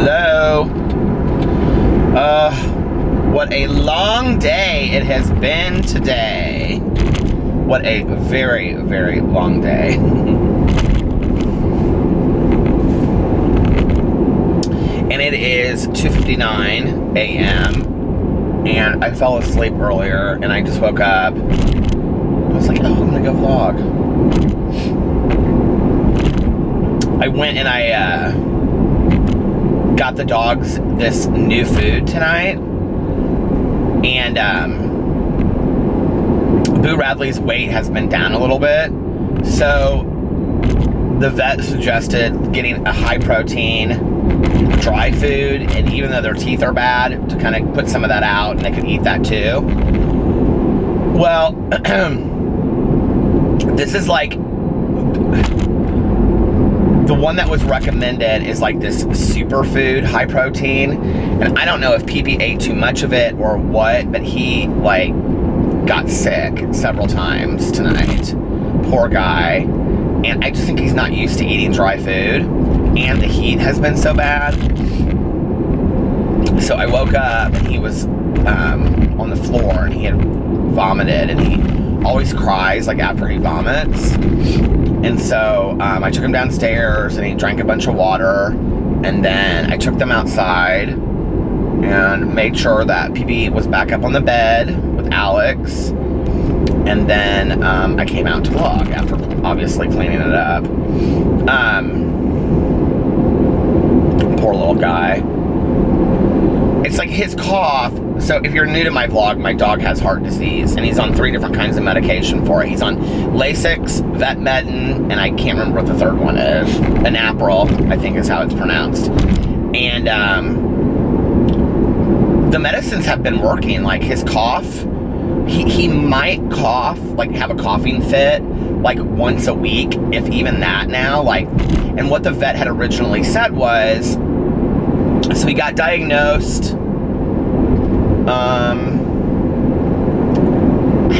Hello. What a long day it has been today. What a very, very long day. And it is 2:59 a.m. and I fell asleep earlier and I just woke up. I was like, oh, I'm gonna go vlog. I went and I got the dogs this new food tonight, and Boo Radley's weight has been down a little bit, so the vet suggested getting a high protein dry food, and even though their teeth are bad, to kind of put some of that out and they could eat that too. Well, this is like, the one that was recommended is like this superfood high protein, and I don't know if PP ate too much of it or what, but he like got sick several times tonight. Poor guy. And I just think he's not used to eating dry food, and the heat has been so bad. So I woke up and he was on the floor and he had vomited, and he always cries like after he vomits. And so I took him downstairs and he drank a bunch of water, and then I took them outside and made sure that PB was back up on the bed with Alex, and then I came out to vlog after obviously cleaning it up. Poor little guy. It's like his cough. So if you're new to my vlog, my dog has heart disease, and he's on 3 different kinds of medication for it. He's on Lasix, Vetmedin, and I can't remember what the third one is. Anapril, I think is how it's pronounced. And the medicines have been working. Like his cough, he might cough, like have a coughing fit, like once a week, if even that now. Like, and what the vet had originally said was, so he got diagnosed, I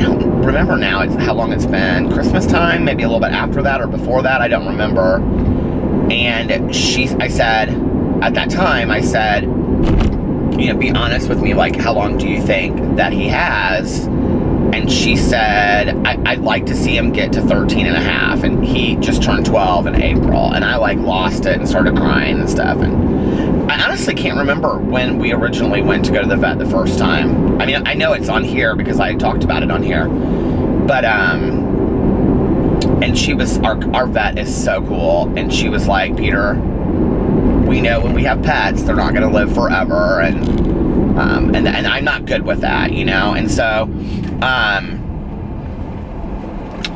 don't remember now how long it's been. Christmas time, maybe a little bit after that or before that, I don't remember. And I said, at that time, I said, you know, be honest with me, like, how long do you think that he has? And she said, I'd like to see him get to 13 and a half, and he just turned 12 in April, and I like lost it and started crying and stuff. And I honestly can't remember when we originally went to go to the vet the first time. I mean, I know it's on here because I talked about it on here, but and she was, our vet is so cool, and she was like, Peter, we know when we have pets, they're not going to live forever, and I'm not good with that, you know. And so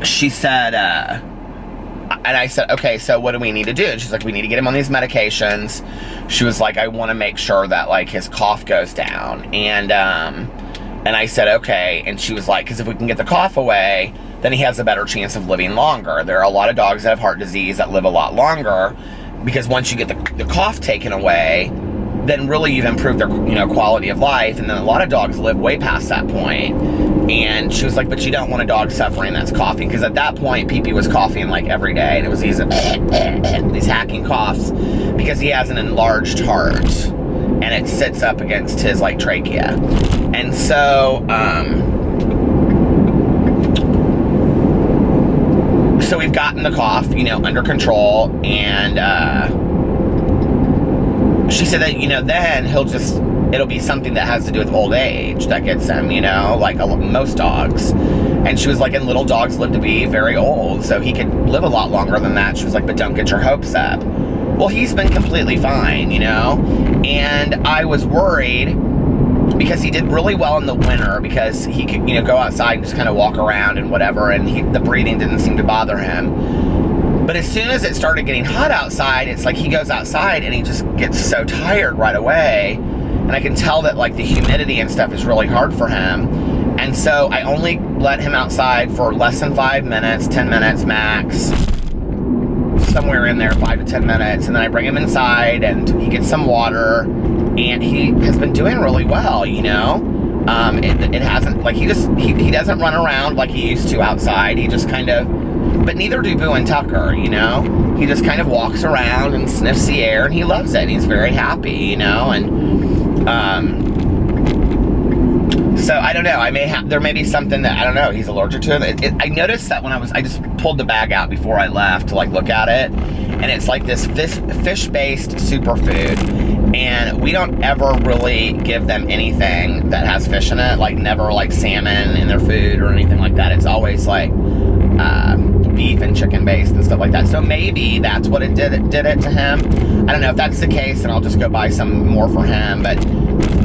she said, and I said, okay, so what do we need to do? And she's like, we need to get him on these medications. She was like, I want to make sure that like his cough goes down. And I said, okay. And she was like, because if we can get the cough away, then he has a better chance of living longer. There are a lot of dogs that have heart disease that live a lot longer, because once you get the cough taken away, then really you've improved their, you know, quality of life. And then a lot of dogs live way past that point. And she was like, but you don't want a dog suffering that's coughing, because at that point PP was coughing like every day, and it was these hacking coughs because he has an enlarged heart and it sits up against his like trachea. And so so we've gotten the cough, you know, under control, and she said that, you know, then it'll be something that has to do with old age that gets him, you know, like most dogs. And she was like, and little dogs live to be very old, so he could live a lot longer than that. She was like, but don't get your hopes up. Well, he's been completely fine, you know. And I was worried because he did really well in the winter, because he could, you know, go outside and just kind of walk around and whatever, and the breathing didn't seem to bother him. But as soon as it started getting hot outside, it's like he goes outside and he just gets so tired right away. And I can tell that like the humidity and stuff is really hard for him. And so I only let him outside for less than 5 minutes, 10 minutes max. Somewhere in there, 5 to 10 minutes. And then I bring him inside and he gets some water. And he has been doing really well, you know. It hasn't, like, he doesn't run around like he used to outside. He just kind of But neither do Boo and Tucker, you know? He just kind of walks around and sniffs the air, and he loves it, and he's very happy, you know? And, so I don't know, there may be something that, I don't know, he's allergic to it. I noticed that when I just pulled the bag out before I left to like look at it, and it's like this fish-based superfood, and we don't ever really give them anything that has fish in it, like never like salmon in their food or anything like that. It's always like beef and chicken based and stuff like that. So maybe that's what it did it to him. I don't know. If that's the case, then I'll just go buy some more for him. But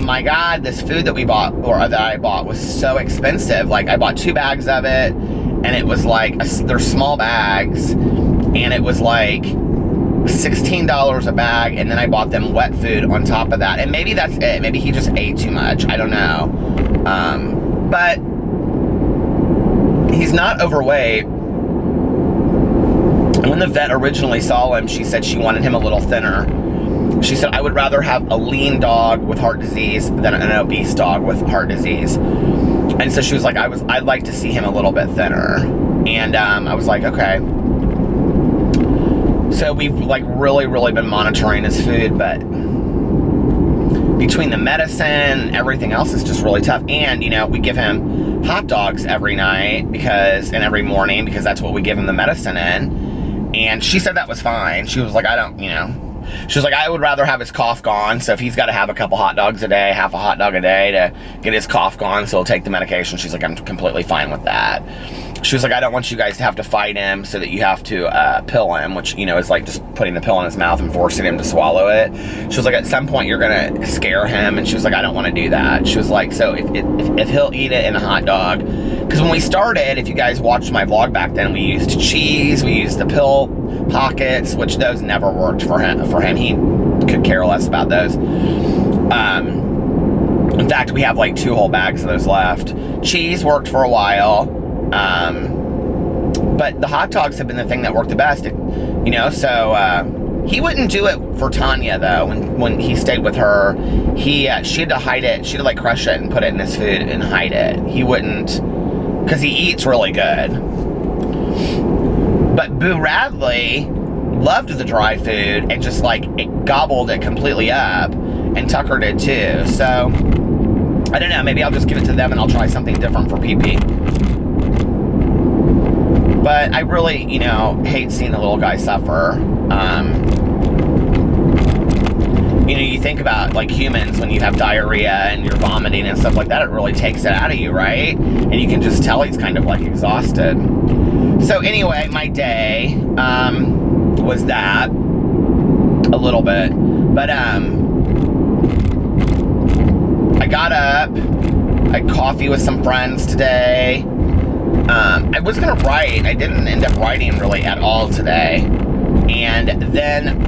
my God, this food that we bought, or that I bought, was so expensive. Like, I bought 2 bags of it, and it was like, they're small bags, and it was like $16 a bag, and then I bought them wet food on top of that. And maybe that's it. Maybe he just ate too much. I don't know. But he's not overweight. When the vet originally saw him, she said she wanted him a little thinner. She said, I would rather have a lean dog with heart disease than an obese dog with heart disease. And so she was like, I'd like to see him a little bit thinner. And I was like, okay. So we've like really, really been monitoring his food, but between the medicine and everything else, it's just really tough. And, you know, we give him hot dogs every night and every morning, because that's what we give him the medicine in. And she said that was fine. She was like, she was like, I would rather have his cough gone. So if he's got to have a couple hot dogs a day, half a hot dog a day to get his cough gone, so he'll take the medication, she's like, I'm completely fine with that. She was like, I don't want you guys to have to fight him so that you have to pill him, which, you know, is like just putting the pill in his mouth and forcing him to swallow it. She was like, at some point you're going to scare him. And she was like, I don't want to do that. She was like, so if he'll eat it in a hot dog, because when we started, if you guys watched my vlog back then, we used cheese, we used the pill pockets, which those never worked for him. He could care less about those. In fact, we have like 2 whole bags of those left. Cheese worked for a while. But the hot dogs have been the thing that worked the best, you know, so, he wouldn't do it for Tanya, though. When he stayed with her, she had to hide it. She had to like crush it and put it in his food and hide it. He wouldn't, because he eats really good. But Boo Radley loved the dry food and just like gobbled it completely up, and Tucker did too. So I don't know, maybe I'll just give it to them and I'll try something different for PP. But I really, you know, hate seeing the little guy suffer. You know, you think about like humans, when you have diarrhea and you're vomiting and stuff like that, it really takes it out of you, right? And you the just tell he's kind of like exhausted. So anyway, my day was that a little bit, but I got up, I had coffee with some friends today. I was gonna write. I didn't end up writing really at all today. And then,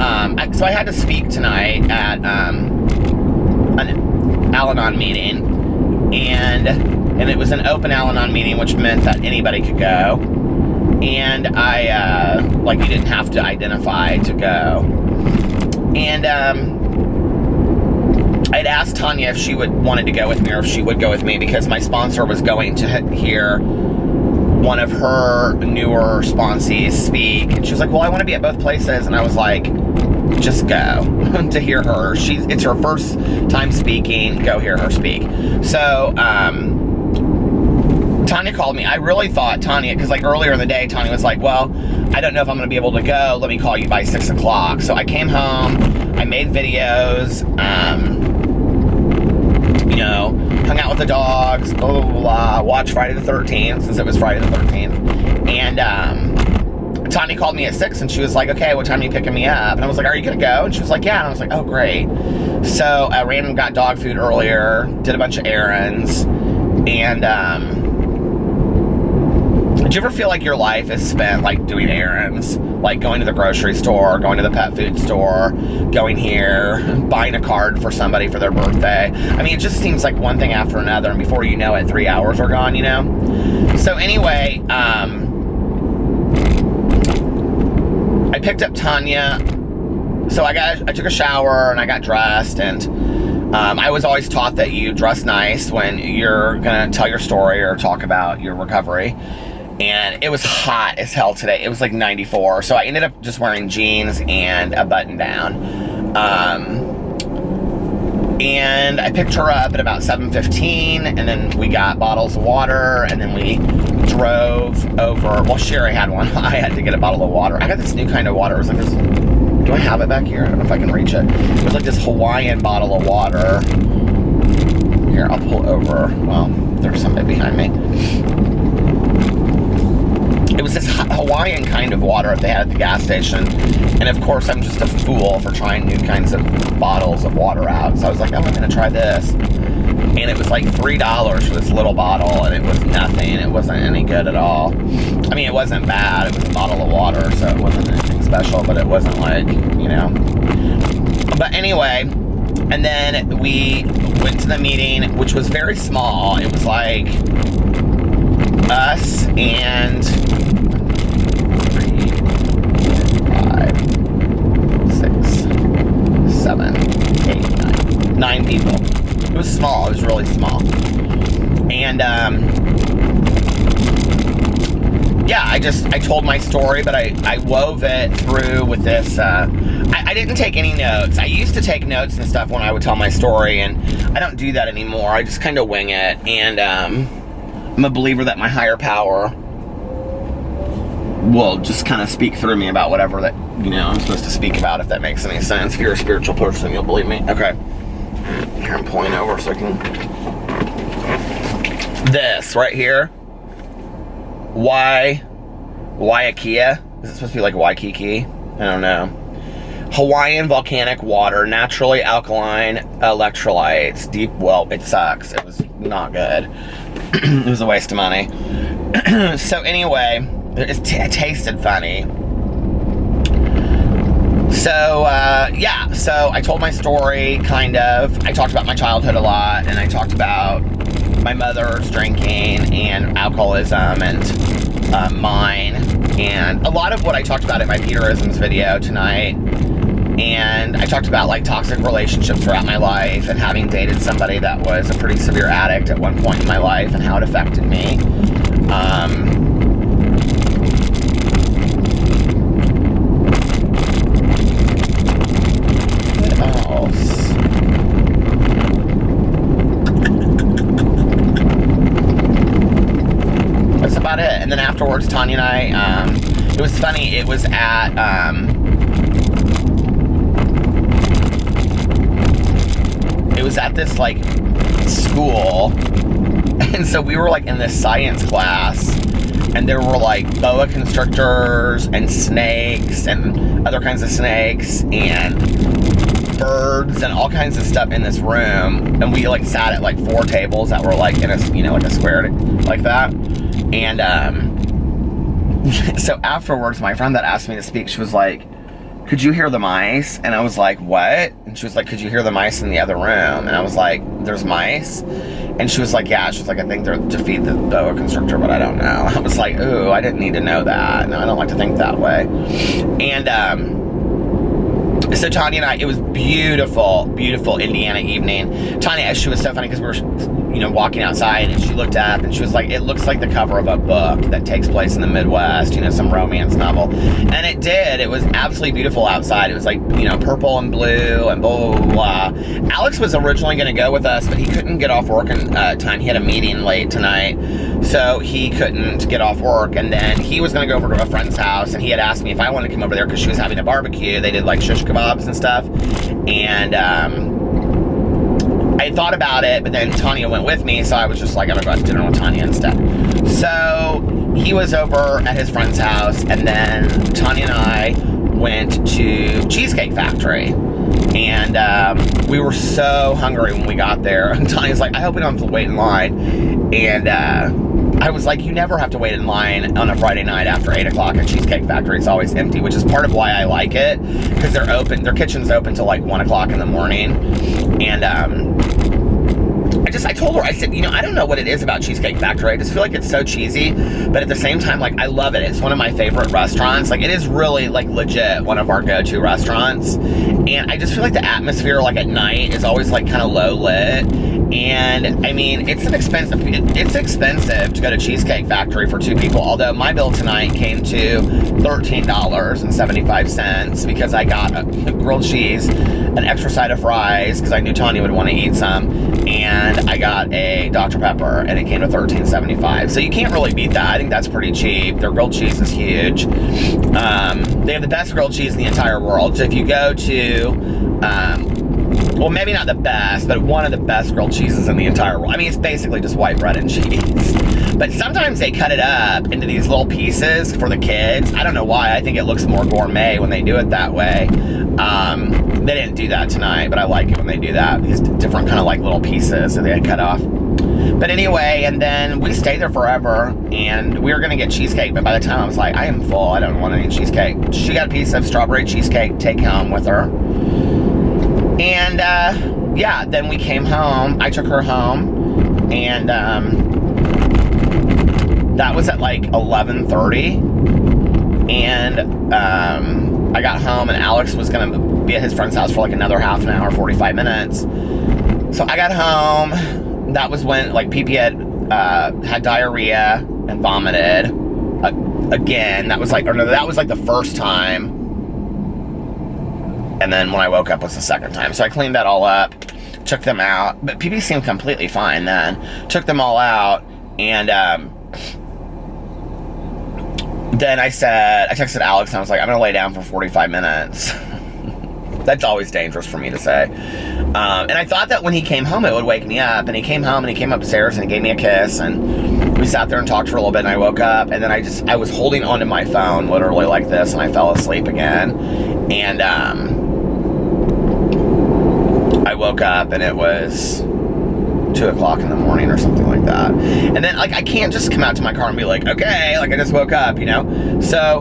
so I had to speak tonight at an Al-Anon meeting, and it was an open Al-Anon meeting, which meant that anybody could go. And I, like, you didn't have to identify to go. And I'd asked Tanya if she wanted to go with me, or if she would go with me, because my sponsor was going to hear one of her newer sponsees speak, and she was like, well, I want to be at both places. And I was like, just go to hear her. It's her first time speaking. Go hear her speak. So Tanya called me. I really thought Tanya, because like earlier in the day, Tanya was like, well, I don't know if I'm going to be able to go. Let me call you by 6 o'clock. So I came home. I made videos. You know, hung out with the dogs, blah, blah, blah, blah, watched Friday the 13th, since it was Friday the 13th, and Tanya called me at 6, and she was like, okay, what time are you picking me up? And I was like, are you gonna go? And she was like, yeah. And I was like, oh, great. So I ran and got dog food earlier, did a bunch of errands, and did you ever feel like your life is spent like doing errands? Like going to the grocery store, going to the pet food store, going here, buying a card for somebody for their birthday. I mean, it just seems like one thing after another, and before you know it, 3 hours are gone, you know? So anyway, I picked up Tanya. So I took a shower and I got dressed, and I was always taught that you dress nice when you're gonna tell your story or talk about your recovery. And it was hot as hell today. It was like 94. So I ended up just wearing jeans and a button down. And I picked her up at about 7:15, and then we got bottles of water, and then we drove over. Well, Sherry had one. I had to get a bottle of water. I got this new kind of water. It was like this. Do I have it back here? I don't know if I can reach it. It was like this Hawaiian bottle of water. Here, I'll pull over. Well, there's somebody behind me. It was this Hawaiian kind of water that they had at the gas station. And of course, I'm just a fool for trying new kinds of bottles of water out. So I was like, oh, I'm going to try this. And it was like $3 for this little bottle, and it was nothing. It wasn't any good at all. I mean, it wasn't bad. It was a bottle of water, so it wasn't anything special, but it wasn't like, you know. But anyway, and then we went to the meeting, which was very small. It was like us and 3, 5, 6, 7, 8, 9 people. It was small. It was really small. And yeah, I told my story, but I wove it through with this. I didn't take any notes. I used to take notes and stuff when I would tell my story, and I don't do that anymore. I just kind of wing it. And I'm a believer that my higher power will just kind of speak through me about whatever that, you know, I'm supposed to speak about, if that makes any sense. If you're a spiritual person, you'll believe me. Okay. Here, I'm pulling over so I can... This right here. Waiakea? Is it supposed to be like Waikiki? I don't know. Hawaiian volcanic water, naturally alkaline electrolytes, deep well, it sucks. It was not good. It was a waste of money. So anyway, it tasted funny. So, yeah, so I told my story, kind of. I talked about my childhood a lot, and I talked about my mother's drinking and alcoholism and mine, and a lot of what I talked about in my Peterisms video tonight. And I talked about like toxic relationships throughout my life and having dated somebody that was a pretty severe addict at one point in my life and how it affected me. What else? That's about it. And then afterwards, Tanya and I, it was funny, it was at, this like school, and so we were like in this science class, and there were like boa constrictors and snakes and other kinds of snakes and birds and all kinds of stuff in this room, and we like sat at like 4 tables that were like in a, you know, like a square like that. And so afterwards, my friend that asked me to speak, she was like, could you hear the mice? And I was like, what? And she was like, could you hear the mice in the other room? And I was like, there's mice? And she was like, yeah. She was like, I think they're to feed the boa constrictor, but I don't know. I was like, ooh, I didn't need to know that. No, I don't like to think that way. And so Tanya and I, it was beautiful, beautiful Indiana evening. Tanya, she was so funny because we were, you know, walking outside, and she looked up and she was like, it looks like the cover of a book that takes place in the Midwest, you know, some romance novel. And it did. It was absolutely beautiful outside. It was like, you know, purple and blue and blah, blah, blah. Alex was originally going to go with us, but he couldn't get off work in time. He had a meeting late tonight, so he couldn't get off work. And then he was going to go over to a friend's house, and he had asked me if I wanted to come over there because she was having a barbecue. They did like shish kebabs and stuff. And I thought about it, but then Tanya went with me, so I was just like, I'm gonna go out to dinner with Tanya instead. So he was over at his friend's house, and then Tanya and I went to Cheesecake Factory. And we were so hungry when we got there. And Tanya's like, I hope we don't have to wait in line. And I was like, you never have to wait in line on a Friday night after 8 o'clock at Cheesecake Factory. It's always empty, which is part of why I like it, because they're open, their kitchen's open till like 1 o'clock in the morning. I told her, I said, I don't know what it is about Cheesecake Factory. I just feel like it's so cheesy, but at the same time, like, I love it. It's one of my favorite restaurants. Like, it is really, like, legit one of our go-to restaurants. And I just feel like the atmosphere, like, at night is always, like, kind of low lit. And, I mean, it's expensive to go to Cheesecake Factory for 2 people, although my bill tonight came to $13.75 because I got a grilled cheese, an extra side of fries, because I knew Tanya would want to eat some, and I got a Dr. Pepper, and it came to $13.75. So you can't really beat that. I think that's pretty cheap. Their grilled cheese is huge. They have the best grilled cheese in the entire world. So if you go to, well, maybe not the best, but one of the best grilled cheeses in the entire world. I mean, it's basically just white bread and cheese. But sometimes they cut it up into these little pieces for the kids. I don't know why. I think it looks more gourmet when they do it that way. They didn't do that tonight, but I like it when they do that. These different kind of like little pieces that they cut off. But anyway, and then we stayed there forever, and we were going to get cheesecake, but by the time I was like, I am full. I don't want any cheesecake. She got a piece of strawberry cheesecake take home with her. And, yeah, then we came home. I took her home, and that was at like 11:30. And I got home, and Alex was going to be at his friend's house for like another half an hour, 45 minutes. So I got home. That was when, like, PP had diarrhea and vomited again. That was like, or no, that was like the first time. And then when I woke up was the second time. So I cleaned that all up, took them out. But PP seemed completely fine then. Took them all out, and then I texted Alex, and I was like, I'm going to lay down for 45 minutes. That's always dangerous for me to say. And I thought that when he came home, it would wake me up. And he came home, and he came upstairs, and he gave me a kiss. And we sat there and talked for a little bit, and I woke up. And then I was holding onto my phone, literally like this, and I fell asleep again. And I woke up, and it was 2 o'clock in the morning or something like that. And then, like, I can't just come out to my car and be like, okay, like, I just woke up, So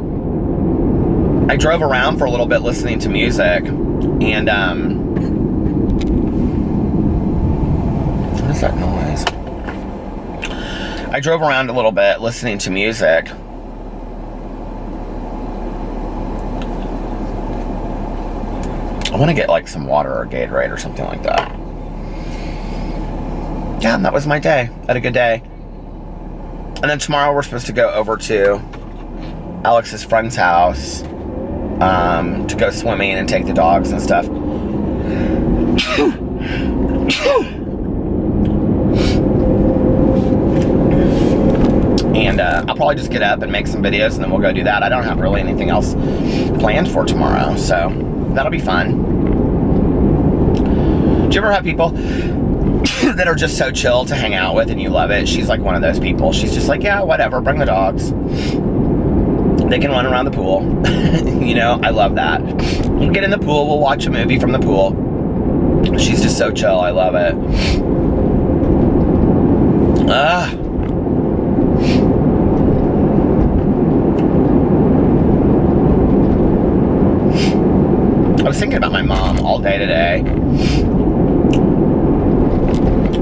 I drove around for a little bit listening to music, and what is that noise? I drove around a little bit listening to music. I want to get like some water or Gatorade or something like that. Yeah, and that was my day. I had a good day. And then tomorrow we're supposed to go over to Alex's friend's house to go swimming and take the dogs and stuff. And I'll probably just get up and make some videos, and then we'll go do that. I don't have really anything else planned for tomorrow, so that'll be fun. Do you ever have people that are just so chill to hang out with and you love it? She's like one of those people. She's just like, yeah, whatever, bring the dogs. They can run around the pool. I love that. We'll get in the pool, we'll watch a movie from the pool. She's just so chill, I love it. I was thinking about my mom all day today,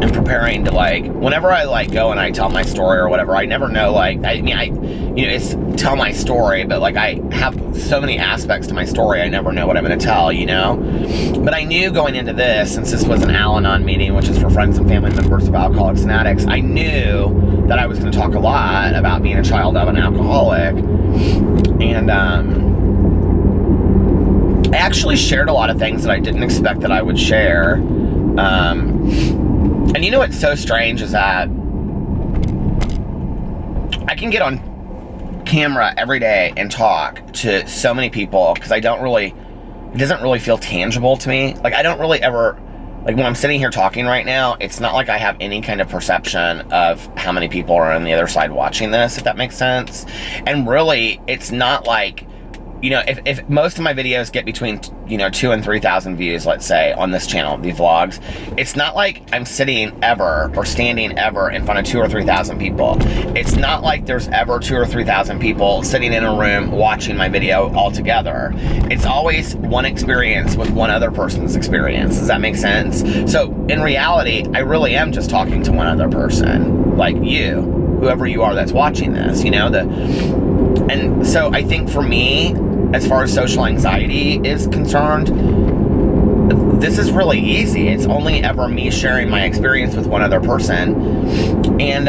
and preparing to, like, whenever I, like, go and I tell my story or whatever, I never know, like, it's tell my story, but, like, I have so many aspects to my story, I never know what I'm going to tell, But I knew going into this, since this was an Al-Anon meeting, which is for friends and family members of alcoholics and addicts, I knew that I was going to talk a lot about being a child of an alcoholic, and, I actually shared a lot of things that I didn't expect that I would share. And what's so strange is that I can get on camera every day and talk to so many people because it doesn't really feel tangible to me. Like, I don't really ever, like, when I'm sitting here talking right now, it's not like I have any kind of perception of how many people are on the other side watching this, if that makes sense. And really, it's not like, you know, if most of my videos get between, you know, 2,000 and 3,000 views, let's say, on this channel, the vlogs, it's not like I'm sitting ever or standing ever in front of 2,000 or 3,000 people. It's not like there's ever 2,000 or 3,000 people sitting in a room watching my video all together. It's always one experience with one other person's experience. Does that make sense? So in reality, I really am just talking to one other person, like you, whoever you are that's watching this, you know, and so I think for me, as far as social anxiety is concerned, this is really easy. It's only ever me sharing my experience with one other person. And,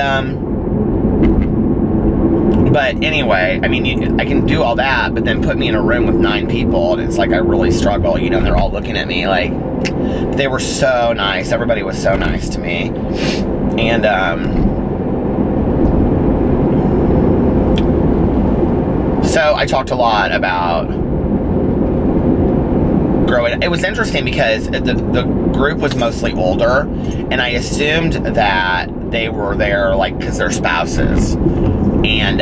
but anyway, I mean, I can do all that, but then put me in a room with 9 people, and it's like I really struggle, you know, and they're all looking at me like, they were so nice. Everybody was so nice to me. And, so I talked a lot about growing. It was interesting because the group was mostly older, and I assumed that they were there like because they're spouses. And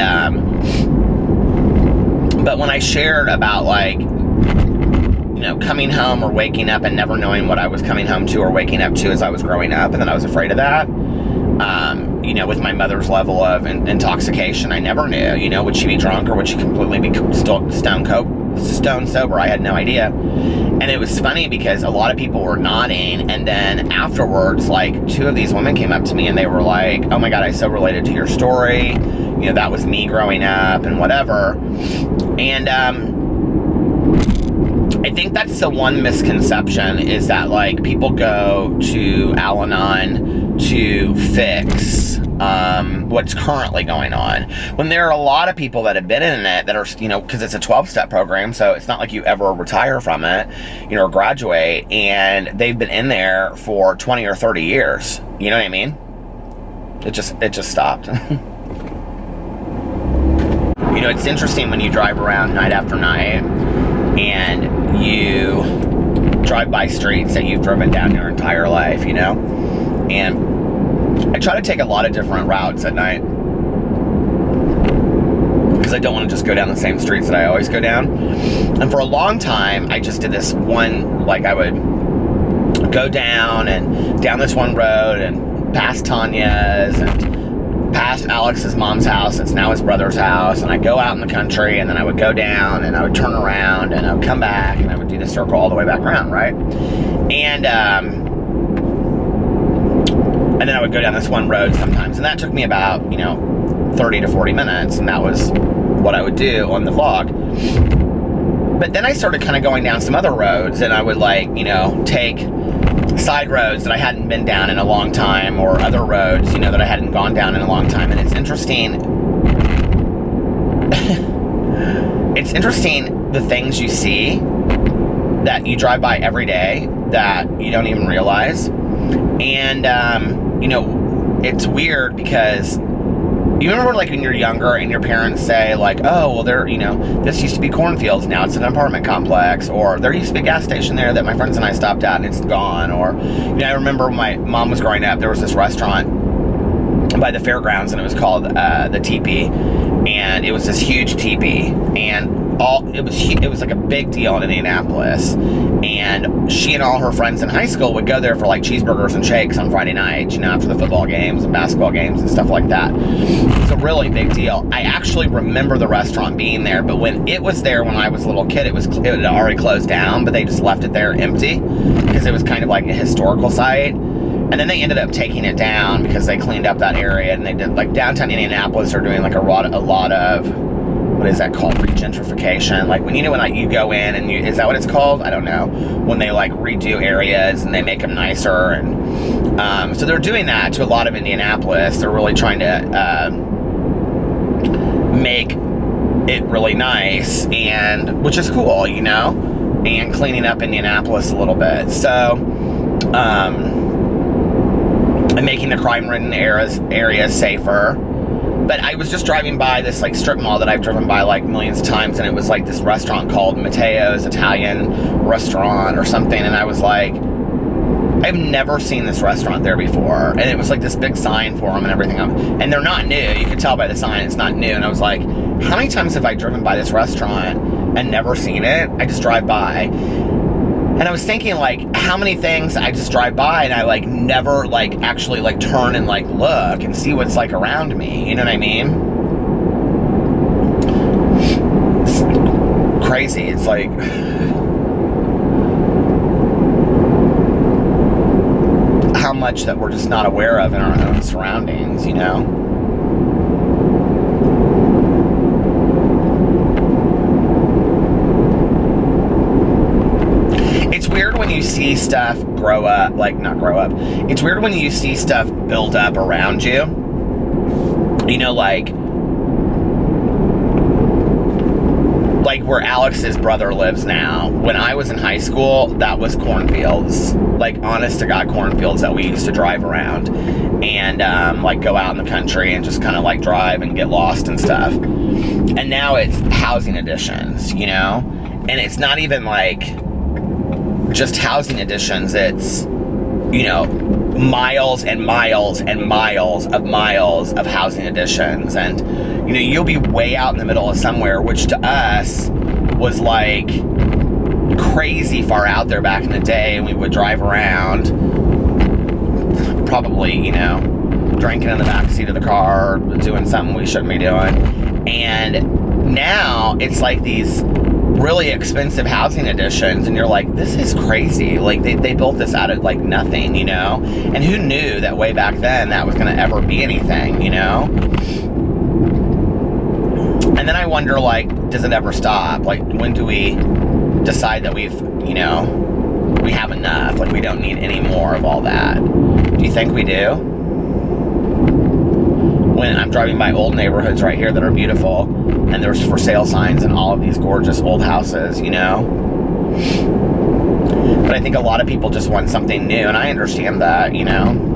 but when I shared about, like, you know, coming home or waking up and never knowing what I was coming home to or waking up to as I was growing up, and then I was afraid of that. You know, with my mother's level of intoxication, I never knew, you know, would she be drunk or would she completely be stone sober? I had no idea. And it was funny because a lot of people were nodding, and then afterwards, like, 2 of these women came up to me and they were like, oh my God, I so related to your story. You know, that was me growing up and whatever. And I think that's the one misconception, is that, like, people go to Al-Anon to fix what's currently going on, when there are a lot of people that have been in it that are, you know, because it's a 12-step program, so it's not like you ever retire from it, you know, or graduate, and they've been in there for 20 or 30 years. You know what I mean? It just stopped. You know, it's interesting when you drive around night after night and you drive by streets that you've driven down your entire life, you know? And I try to take a lot of different routes at night because I don't want to just go down the same streets that I always go down. And for a long time, I just did this one, like, I would go down this one road and past Tanya's and past Alex's mom's house. It's now his brother's house. And I'd go out in the country, and then I would go down and I would turn around and I would come back and I would do the circle all the way back around, right? And then I would go down this one road sometimes. And that took me about, you know, 30 to 40 minutes. And that was what I would do on the vlog. But then I started kind of going down some other roads, and I would, like, you know, take side roads that I hadn't been down in a long time, or other roads, you know, that I hadn't gone down in a long time. And it's interesting. It's interesting the things you see that you drive by every day that you don't even realize. And, you know, it's weird because you remember, like, when you're younger and your parents say, like, oh, well, there, you know, this used to be cornfields, now it's an apartment complex, or there used to be a gas station there that my friends and I stopped at and it's gone. Or, you know, I remember when my mom was growing up, there was this restaurant by the fairgrounds, and it was called the Teepee, and it was this huge teepee, and it was like a big deal in Indianapolis. And she and all her friends in high school would go there for, like, cheeseburgers and shakes on Friday nights, you know, after the football games and basketball games and stuff like that. It's a really big deal. I actually remember the restaurant being there, but when it was there when I was a little kid, it had already closed down, but they just left it there empty because it was kind of like a historical site. And then they ended up taking it down because they cleaned up that area, and they did, like, downtown Indianapolis are doing, like, a lot of what is that called? Regentrification. Like, when you go in and is that what it's called? I don't know. When they, like, redo areas and they make them nicer. And so they're doing that to a lot of Indianapolis. They're really trying to make it really nice, and which is cool, you know, and cleaning up Indianapolis a little bit. So, and making the crime-ridden areas safer. But I was just driving by this, like, strip mall that I've driven by, like, millions of times, and it was, like, this restaurant called Matteo's Italian Restaurant or something, and I was like, I've never seen this restaurant there before. And it was, like, this big sign for them and everything. And they're not new. You could tell by the sign it's not new. And I was like, how many times have I driven by this restaurant and never seen it. I just drive by. And I was thinking, like, how many things I just drive by and I, like, never, like, actually, like, turn and, like, look and see what's, like, around me. You know what I mean? It's crazy. It's like... how much that we're just not aware of in our own surroundings, you know? It's weird when you see stuff grow up, like, not grow up. It's weird when you see stuff build up around you. You know, like where Alex's brother lives now. When I was in high school, that was cornfields. Like, honest to God cornfields that we used to drive around. And, like, go out in the country and just kind of, like, drive and get lost and stuff. And now it's housing additions, you know? And it's not even, like, just housing additions. It's, you know, miles and miles and miles of housing additions. And, you know, you'll be way out in the middle of somewhere, which to us was like crazy far out there back in the day. And we would drive around, probably, you know, drinking in the backseat of the car, doing something we shouldn't be doing. And now it's like these really expensive housing additions, and you're like, this is crazy. Like, they built this out of, like, nothing, you know? And who knew that way back then that was going to ever be anything, you know? And then I wonder, like, does it ever stop? Like, when do we decide that we've, you know, we have enough? Like, we don't need any more of all that. Do you think we do? When I'm driving by old neighborhoods right here that are beautiful, and there's for sale signs and all of these gorgeous old houses, you know? But I think a lot of people just want something new, and I understand that, you know?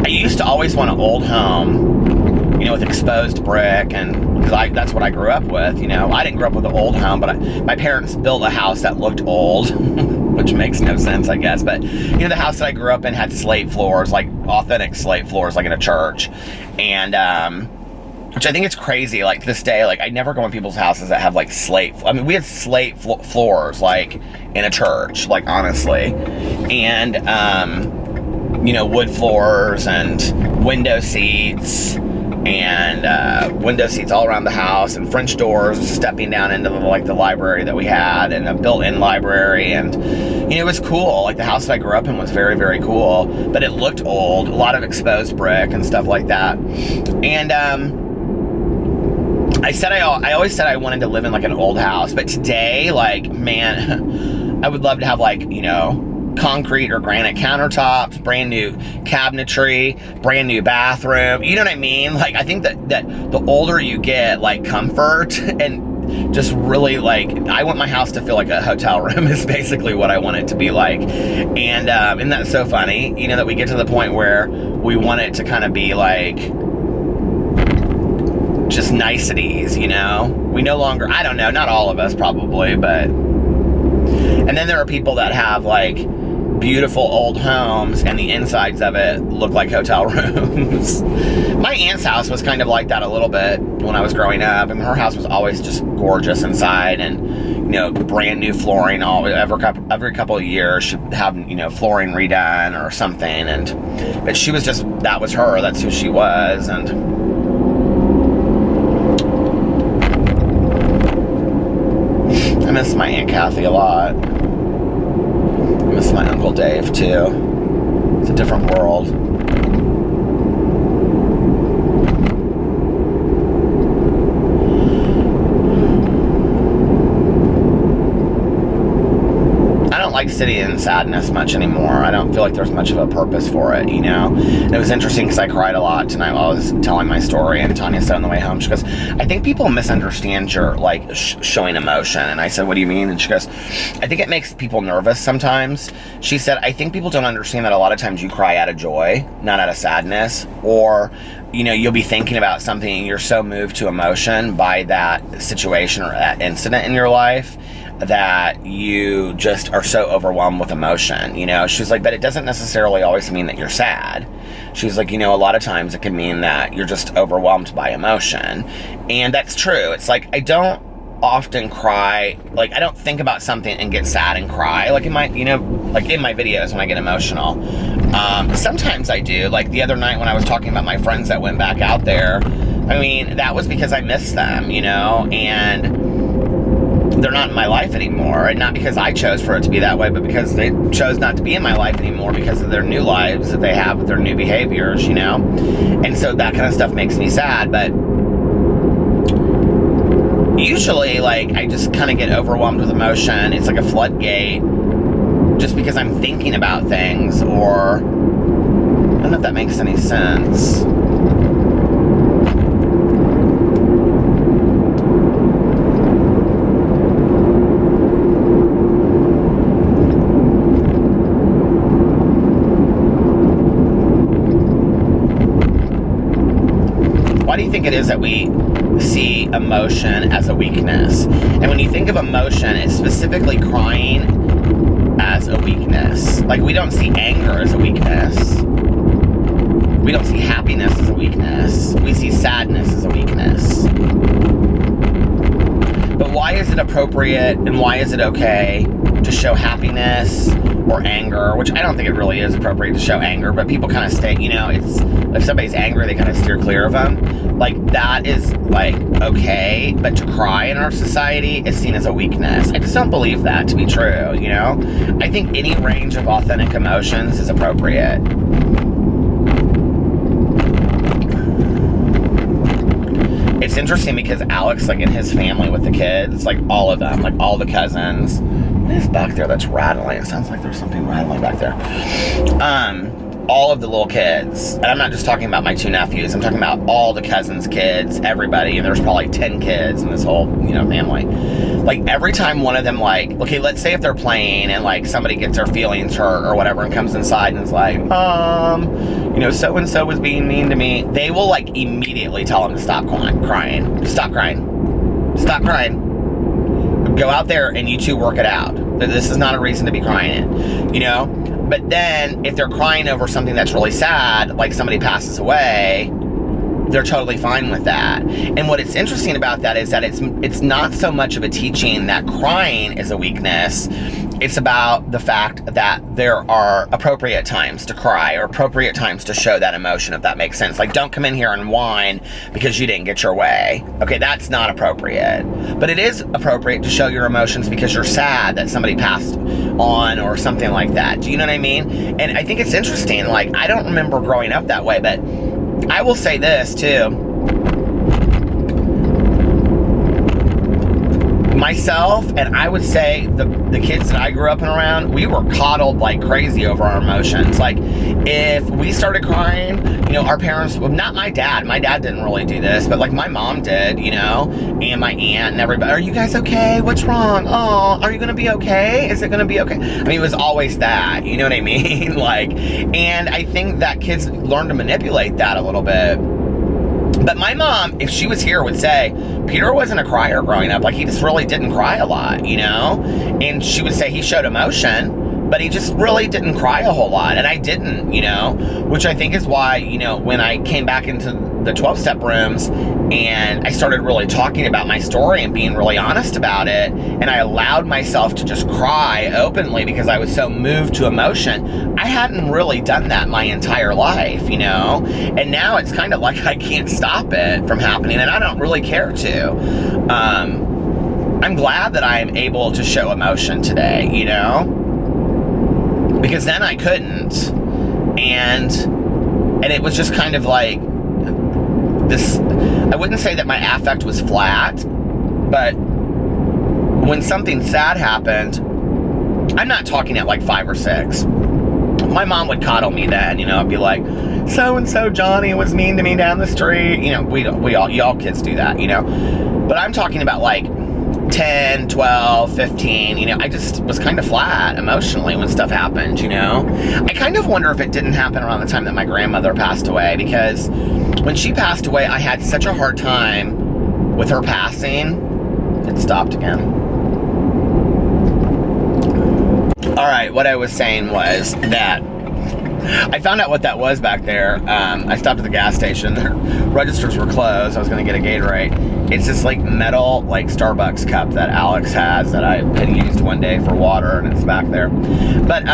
I used to always want an old home, you know, with exposed brick, and because that's what I grew up with, you know? I didn't grow up with an old home, but my parents built a house that looked old, which makes no sense, I guess. But, you know, the house that I grew up in had slate floors, like authentic slate floors, like in a church. And, which I think it's crazy, like, to this day, like, I never go in people's houses that have, like, slate. I mean, we had slate floors, like, in a church, like, honestly. And, you know, wood floors and window seats. And window seats all around the house, and French doors stepping down into the library that we had, and a built-in library. And, you know, it was cool. Like, the house that I grew up in was very, very cool, but it looked old, a lot of exposed brick and stuff like that. And I always said I wanted to live in, like, an old house, but today, like, man, I would love to have, like, you know, concrete or granite countertops, brand new cabinetry, brand new bathroom. You know what I mean? Like, I think that the older you get, like, comfort and just really, like, I want my house to feel like a hotel room is basically what I want it to be like. And isn't that so funny? You know, that we get to the point where we want it to kind of be like just niceties, you know? We no longer, I don't know, not all of us probably, but, and then there are people that have, like, beautiful old homes and the insides of it look like hotel rooms. My aunt's house was kind of like that a little bit when I was growing up, and her house was always just gorgeous inside, and, you know, brand new flooring every couple of years. She'd have, you know, flooring redone or something. And but she was just, that was her, that's who she was. And I miss my Aunt Kathy a lot. I miss my Uncle Dave, too. It's a different world. I don't like sitting in sadness much anymore. I don't feel like there's much of a purpose for it, you know? And it was interesting because I cried a lot tonight while I was telling my story, and Tanya said on the way home, she goes, I think people misunderstand your, like, showing emotion. And I said, what do you mean? And she goes, I think it makes people nervous sometimes. She said, I think people don't understand that a lot of times you cry out of joy, not out of sadness. Or, you know, you'll be thinking about something and you're so moved to emotion by that situation or that incident in your life. that you just are so overwhelmed with emotion, you know? She's like, but it doesn't necessarily always mean that you're sad. She's like, you know, a lot of times it can mean that you're just overwhelmed by emotion. And that's true. It's like, I don't often cry, like, I don't think about something and get sad and cry, like in my, you know, like in my videos when I get emotional. Sometimes I do, like the other night when I was talking about my friends that went back out there, I mean, that was because I miss them, you know, and they're not in my life anymore, and not because I chose for it to be that way, but because they chose not to be in my life anymore because of their new lives that they have with their new behaviors, you know? And so that kind of stuff makes me sad, but usually, like, I just kind of get overwhelmed with emotion. It's like a floodgate just because I'm thinking about things, or I don't know if that makes any sense. Why do you think it is that we see emotion as a weakness? And when you think of emotion, it's specifically crying as a weakness. Like, we don't see anger as a weakness. We don't see happiness as a weakness. We see sadness as a weakness. But why is it appropriate and why is it okay to show happiness or anger, which I don't think it really is appropriate to show anger, but people kind of stay, you know, it's, if somebody's angry, they kind of steer clear of them. Like, that is, like, okay, but to cry in our society is seen as a weakness. I just don't believe that to be true, you know? I think any range of authentic emotions is appropriate. It's interesting because Alex, like, in his family with the kids, like, all of them, like, all the cousins, what is back there that's rattling? It sounds like there's something rattling back there. All of the little kids, and I'm not just talking about my two nephews, I'm talking about all the cousins' kids, everybody, and there's probably 10 kids in this whole, you know, family. Like, every time one of them, like, okay, let's say if they're playing and, like, somebody gets their feelings hurt or whatever and comes inside and is like, you know, so-and-so was being mean to me, they will, like, immediately tell them to stop crying. Stop crying. Stop crying. Go out there and you two work it out. This is not a reason to be crying, you know? But then, if they're crying over something that's really sad, like somebody passes away, they're totally fine with that. And what is interesting about that is that it's not so much of a teaching that crying is a weakness. It's about the fact that there are appropriate times to cry or appropriate times to show that emotion, if that makes sense. Like, don't come in here and whine because you didn't get your way. Okay, that's not appropriate. But it is appropriate to show your emotions because you're sad that somebody passed on or something like that. Do you know what I mean? And I think it's interesting. Like, I don't remember growing up that way, but I will say this too. Myself, and I would say the kids that I grew up and around, we were coddled like crazy over our emotions. Like, if we started crying, you know, our parents, well, not my dad didn't really do this, but like my mom did, you know, and my aunt and everybody, are you guys okay? What's wrong? Oh, are you gonna be okay? Is it gonna be okay? I mean, it was always that, you know what I mean? Like, and I think that kids learn to manipulate that a little bit. But my mom, if she was here, would say, Peter wasn't a crier growing up. Like, he just really didn't cry a lot, you know? And she would say he showed emotion, but he just really didn't cry a whole lot. And I didn't, you know? Which I think is why, you know, when I came back into the 12-step rooms and I started really talking about my story and being really honest about it, and I allowed myself to just cry openly because I was so moved to emotion, I hadn't really done that my entire life, you know? And now it's kind of like I can't stop it from happening, and I don't really care to. I'm glad that I am able to show emotion today, you know? Because then I couldn't. And it was just kind of like this, I wouldn't say that my affect was flat, but when something sad happened, I'm not talking at like 5 or 6. My mom would coddle me then, you know, I'd be like, so-and-so Johnny was mean to me down the street. You know, y'all kids do that, you know. But I'm talking about like 10, 12, 15, you know, I just was kind of flat emotionally when stuff happened, you know. I kind of wonder if it didn't happen around the time that my grandmother passed away, because when she passed away, I had such a hard time with her passing. It stopped again. right, what I was saying was that I found out what that was back there. I stopped at the gas station. Their registers were closed. I was going to get a Gatorade. It's this like metal like Starbucks cup that Alex has that I had used one day for water, and it's back there. But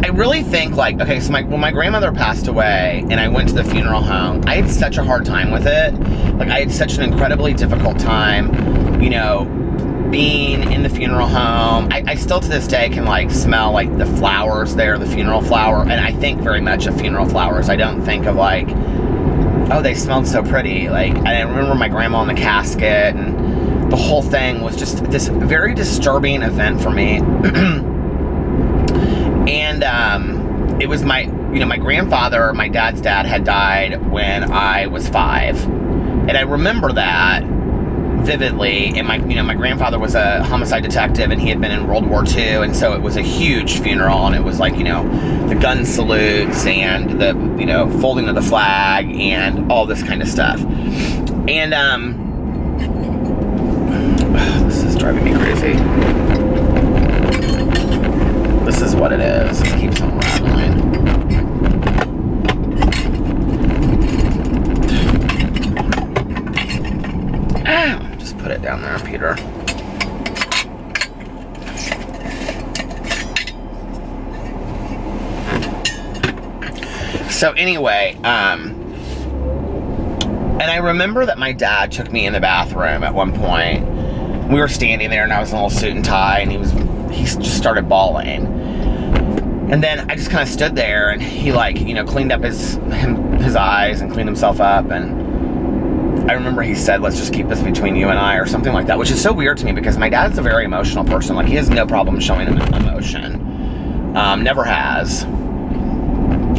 I really think like, okay, so when my grandmother passed away and I went to the funeral home, I had such a hard time with it. Like I had such an incredibly difficult time, you know, being in the funeral home. I still to this day can like smell like the flowers there, the funeral flower, and I think very much of funeral flowers. I don't think of like, oh, they smelled so pretty. Like, I remember my grandma in the casket, and the whole thing was just this very disturbing event for me. And it was my grandfather, my dad's dad, had died when I was 5, and I remember that vividly. And my grandfather was a homicide detective, and he had been in World War II, and so it was a huge funeral, and it was like, you know, the gun salutes and the, you know, folding of the flag and all this kind of stuff. And this is driving me crazy. This is what it is. It keeps on rattling. Just put it down there, Peter. So anyway, and I remember that my dad took me in the bathroom at one point. We were standing there, and I was in a little suit and tie, and he just started bawling. And then I just kind of stood there, and he like, you know, cleaned up his eyes and cleaned himself up. And I remember he said, "Let's just keep this between you and I," or something like that, which is so weird to me because my dad's a very emotional person. Like, he has no problem showing emotion. Never has.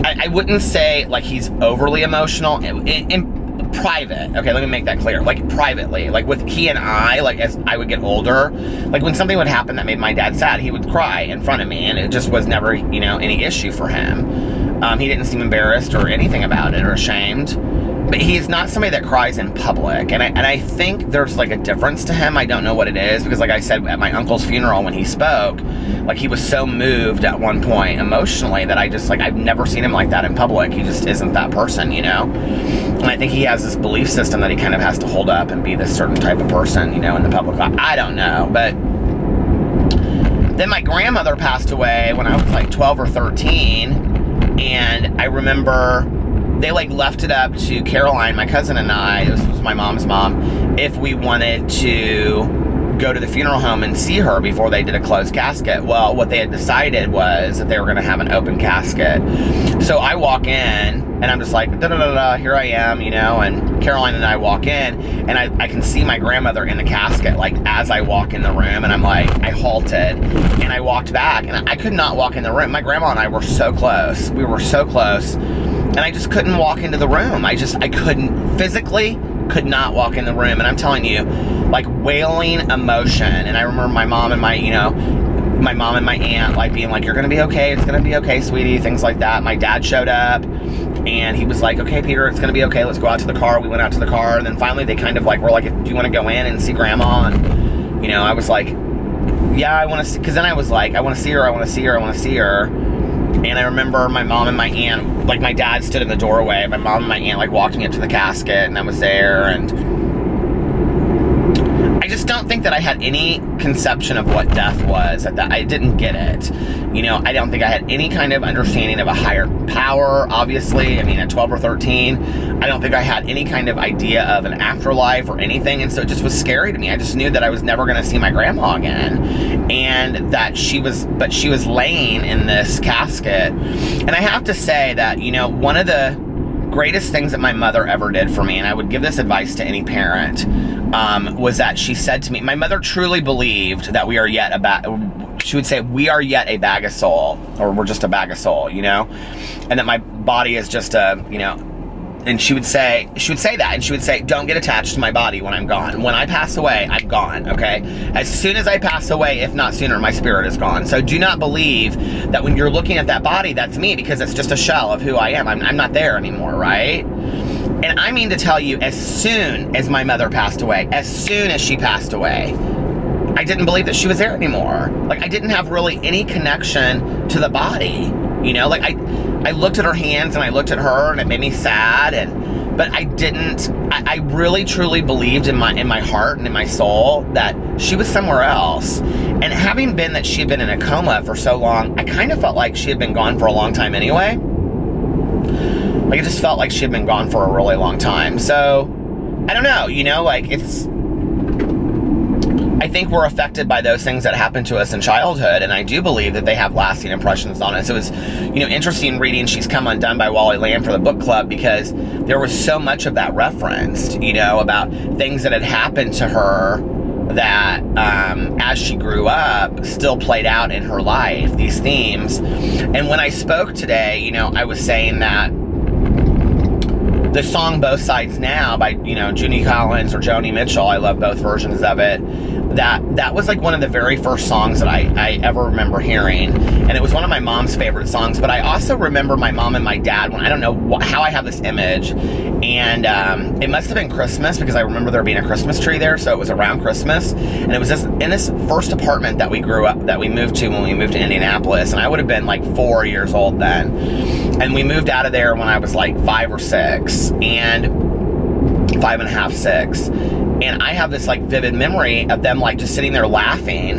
I wouldn't say like he's overly emotional in private. Okay, let me make that clear. Like privately, like with he and I, like as I would get older, like when something would happen that made my dad sad, he would cry in front of me, and it just was never, you know, any issue for him. He didn't seem embarrassed or anything about it or ashamed. But he's not somebody that cries in public, and I think there's like a difference to him. I don't know what it is, because like I said, at my uncle's funeral when he spoke, like he was so moved at one point emotionally that I just like, I've never seen him like that in public. He just isn't that person, you know? And I think he has this belief system that he kind of has to hold up and be this certain type of person, you know, in the public. I don't know, but then my grandmother passed away when I was like 12 or 13, and I remember they like left it up to Caroline, my cousin, and I, this was my mom's mom, if we wanted to go to the funeral home and see her before they did a closed casket. Well, what they had decided was that they were going to have an open casket. So I walk in, and I'm just like, da-da-da-da, here I am, you know, and Caroline and I walk in, and I can see my grandmother in the casket, like, as I walk in the room, and I'm like, I halted, and I walked back, and I could not walk in the room. My grandma and I were so close. We were so close, and I just couldn't walk into the room. I couldn't, physically could not walk in the room, and I'm telling you, like, wailing emotion. And I remember my mom and my aunt, like, being like, "You're gonna be okay, it's gonna be okay, sweetie," things like that. My dad showed up, and he was like, "Okay, Peter, it's gonna be okay, let's go out to the car." We went out to the car, and then finally they kind of like were like, "Do you want to go in and see grandma?" And, you know, I was like, "Yeah, I want to see," because then I was like, "I want to see her, I want to see her, I want to see her." And I remember my mom and my aunt, like, my dad stood in the doorway, my mom and my aunt, like, walking up to the casket, and I was there, and I just don't think that I had any conception of what death was. I didn't get it. You know, I don't think I had any kind of understanding of a higher power, obviously. I mean, at 12 or 13, I don't think I had any kind of idea of an afterlife or anything, and so it just was scary to me. I just knew that I was never going to see my grandma again, and that she was laying in this casket. And I have to say that, you know, one of the greatest things that my mother ever did for me, and I would give this advice to any parent, was that she said to me, my mother truly believed that we are yet she would say, "We are yet a bag of soul," or "We're just a bag of soul," you know, and that my body is just a, you know, and she would say that, and she would say, "Don't get attached to my body when I'm gone. When I pass away, I'm gone, okay? As soon as I pass away, if not sooner, my spirit is gone. So do not believe that when you're looking at that body, that's me, because it's just a shell of who I am. I'm not there anymore, right?" And I mean to tell you, as soon as my mother passed away, as soon as she passed away, I didn't believe that she was there anymore. Like, I didn't have really any connection to the body, you know? Like, I looked at her hands and I looked at her, and it made me sad, but I didn't, I really truly believed in my heart and in my soul that she was somewhere else. And having been that she had been in a coma for so long, I kind of felt like she had been gone for a long time anyway. Like, it just felt like she had been gone for a really long time. So, I don't know, you know, like, I think we're affected by those things that happen to us in childhood, and I do believe that they have lasting impressions on us. It was, you know, interesting reading She's Come Undone by Wally Lamb for the book club, because there was so much of that referenced, you know, about things that had happened to her that, as she grew up, still played out in her life, these themes. And when I spoke today, you know, I was saying that the song Both Sides Now by, you know, Judy Collins or Joni Mitchell, I love both versions of it, that was like one of the very first songs that I ever remember hearing, and it was one of my mom's favorite songs. But I also remember my mom and my dad, when I don't know how I have this image, and it must have been Christmas, because I remember there being a Christmas tree there, so it was around Christmas, and it was just in this first apartment that we moved to when we moved to Indianapolis, and I would have been like 4 years old then, and we moved out of there when I was like 5 or 6, and 5.5, 6. And I have this like vivid memory of them like just sitting there laughing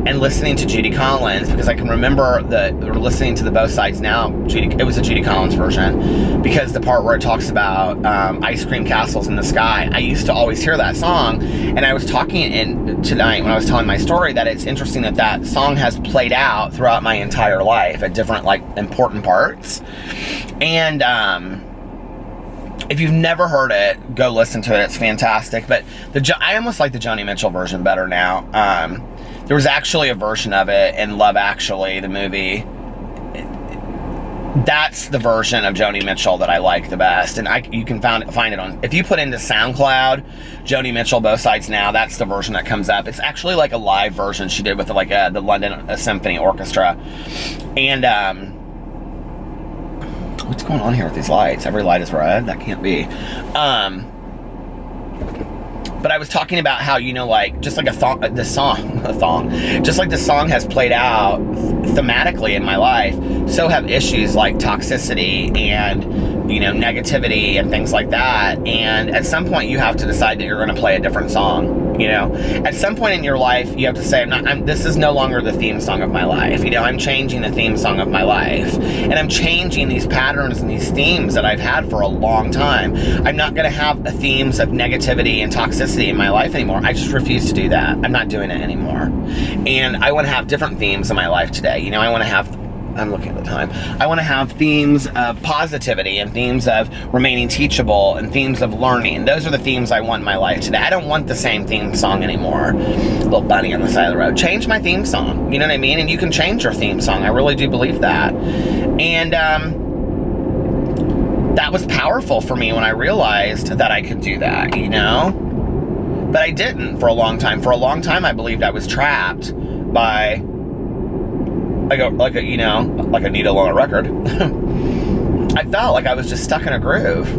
and listening to Judy Collins, because I can remember listening to the Both Sides Now. It was a Judy Collins version, because the part where it talks about ice cream castles in the sky. I used to always hear that song, and I was talking tonight when I was telling my story that it's interesting that song has played out throughout my entire life at different like important parts. And if you've never heard it, go listen to it. It's fantastic. But I almost like the Joni Mitchell version better now. There was actually a version of it in Love Actually, the movie. That's the version of Joni Mitchell that I like the best. And you can find it on, if you put into SoundCloud, Joni Mitchell Both Sides Now, that's the version that comes up. It's actually like a live version she did with like the London Symphony Orchestra. And what's going on here with these lights? Every light is red? That can't be. But I was talking about how, you know, like, just like just like the song has played out thematically in my life, so have issues like toxicity and, you know, negativity and things like that. And at some point you have to decide that you're going to play a different song, you know. At some point in your life you have to say, this is no longer the theme song of my life, you know. I'm changing the theme song of my life, and I'm changing these patterns and these themes that I've had for a long time. I'm not going to have the themes of negativity and toxicity in my life anymore. I just refuse to do that. I'm not doing it anymore. And I want to have different themes in my life today. You know, I want to have, I'm looking at the time, I want to have themes of positivity and themes of remaining teachable and themes of learning. Those are the themes I want in my life today. I don't want the same theme song anymore. Little bunny on the side of the road. Change my theme song. You know what I mean? And you can change your theme song. I really do believe that. And that was powerful for me when I realized that I could do that, you know? But I didn't for a long time. For a long time, I believed I was trapped by like a needle on a record. I felt like I was just stuck in a groove.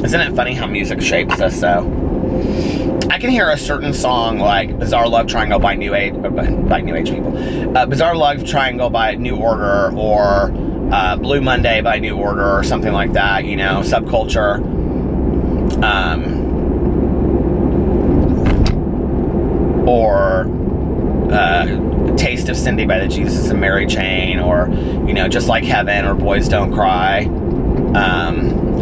Isn't it funny how music shapes us though? I can hear a certain song like Bizarre Love Triangle by New Age people. Bizarre Love Triangle by New Order, or Blue Monday by New Order, or something like that, you know, Subculture. Or Taste of Cindy by the Jesus and Mary Chain, or, you know, Just Like Heaven, or Boys Don't Cry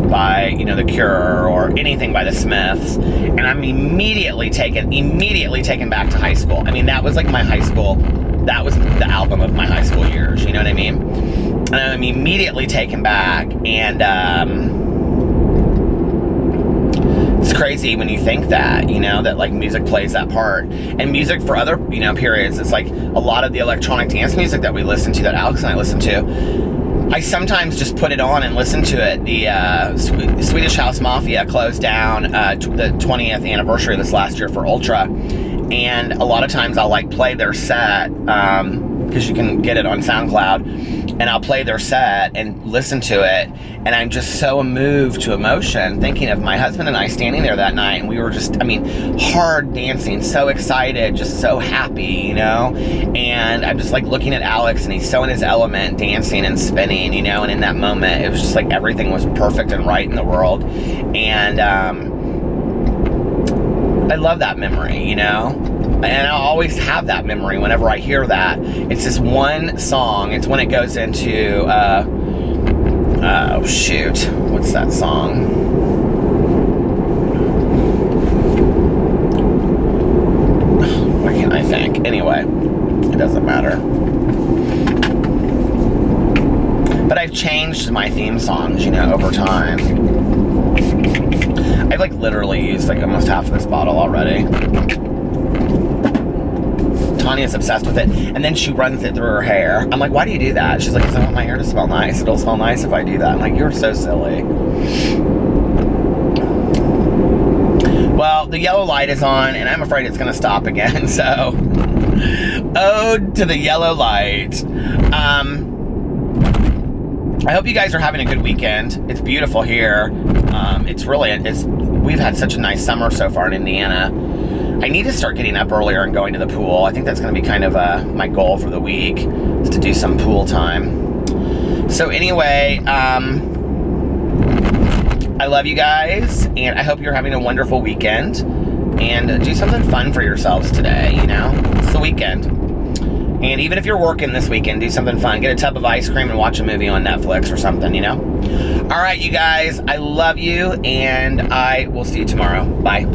by, you know, The Cure, or anything by the Smiths. And I'm immediately taken back to high school. I mean, that was like my high school, that was the album of my high school years, you know what I mean? And I'm immediately taken back, and it's crazy when you think that, you know, that like music plays that part. And music for other, you know, periods, it's like a lot of the electronic dance music that we listen to, that Alex and I listen to, I sometimes just put it on and listen to it. The Swedish House Mafia closed down the 20th anniversary this last year for Ultra, and a lot of times I'll like play their set because you can get it on SoundCloud, and I'll play their set and listen to it, and I'm just so moved to emotion thinking of my husband and I standing there that night, and we were just, I mean, hard dancing, so excited, just so happy, you know, and I'm just like looking at Alex, and he's so in his element, dancing and spinning, you know, and in that moment, it was just like everything was perfect and right in the world, and I love that memory, you know, and I'll always have that memory whenever I hear that. It's this one song. It's when it goes into, oh shoot, what's that song? Why can't I think? Anyway, it doesn't matter. But I've changed my theme songs, you know, over time. I've like literally used like almost half of this bottle already. Tanya's obsessed with it, and then she runs it through her hair. I'm like, why do you do that? She's like, because I want my hair to smell nice. It'll smell nice if I do that. I'm like, you're so silly. Well, the yellow light is on, and I'm afraid it's going to stop again, so ode to the yellow light. I hope you guys are having a good weekend. It's beautiful here. We've had such a nice summer so far in Indiana. I need to start getting up earlier and going to the pool. I think that's going to be kind of my goal for the week, is to do some pool time. So anyway, I love you guys, and I hope you're having a wonderful weekend, and do something fun for yourselves today, you know? It's the weekend. And even if you're working this weekend, do something fun. Get a tub of ice cream and watch a movie on Netflix or something, you know? All right, you guys, I love you, and I will see you tomorrow. Bye.